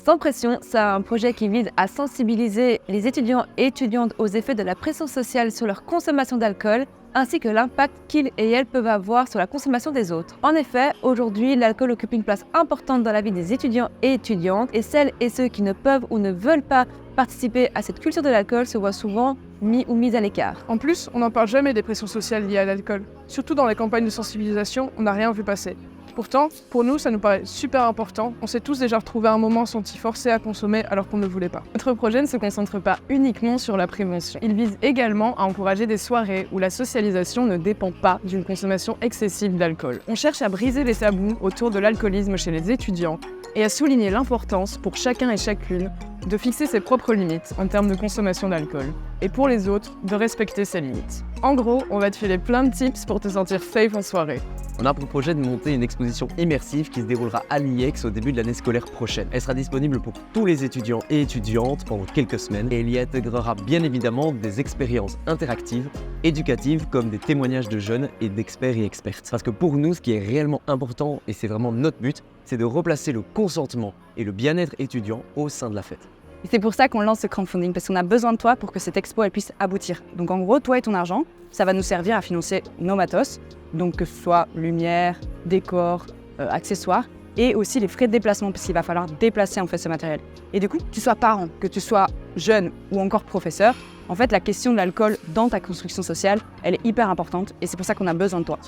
Sans pression, c'est un projet qui vise à sensibiliser les étudiants et étudiantes aux effets de la pression sociale sur leur consommation d'alcool, ainsi que l'impact qu'ils et elles peuvent avoir sur la consommation des autres. En effet, aujourd'hui, l'alcool occupe une place importante dans la vie des étudiants et étudiantes, et celles et ceux qui ne peuvent ou ne veulent pas participer à cette culture de l'alcool se voient souvent mis à l'écart. En plus, on n'en parle jamais des pressions sociales liées à l'alcool. Surtout dans les campagnes de sensibilisation, on n'a rien vu passer. Pourtant, pour nous, ça nous paraît super important. On s'est tous déjà retrouvés à un moment sentis forcés à consommer alors qu'on ne voulait pas. Notre projet ne se concentre pas uniquement sur la prévention. Il vise également à encourager des soirées où la socialisation ne dépend pas d'une consommation excessive d'alcool. On cherche à briser les tabous autour de l'alcoolisme chez les étudiants et à souligner l'importance pour chacun et chacune de fixer ses propres limites en termes de consommation d'alcool, et pour les autres, de respecter ces limites. En gros, on va te filer plein de tips pour te sentir safe en soirée. On a pour projet de monter une exposition immersive qui se déroulera à l'IEX au début de l'année scolaire prochaine. Elle sera disponible pour tous les étudiants et étudiantes pendant quelques semaines et il y intégrera bien évidemment des expériences interactives, éducatives comme des témoignages de jeunes et d'experts et expertes. Parce que pour nous, ce qui est réellement important, et c'est vraiment notre but, c'est de replacer le consentement et le bien-être étudiant au sein de la fête. Et c'est pour ça qu'on lance ce crowdfunding, parce qu'on a besoin de toi pour que cette expo elle puisse aboutir. Donc en gros, toi et ton argent, ça va nous servir à financer nos matos, donc que ce soit lumière, décor, accessoires, et aussi les frais de déplacement, parce qu'il va falloir déplacer en fait ce matériel. Et du coup, que tu sois parent, que tu sois jeune ou encore professeur, en fait la question de l'alcool dans ta construction sociale, elle est hyper importante et c'est pour ça qu'on a besoin de toi.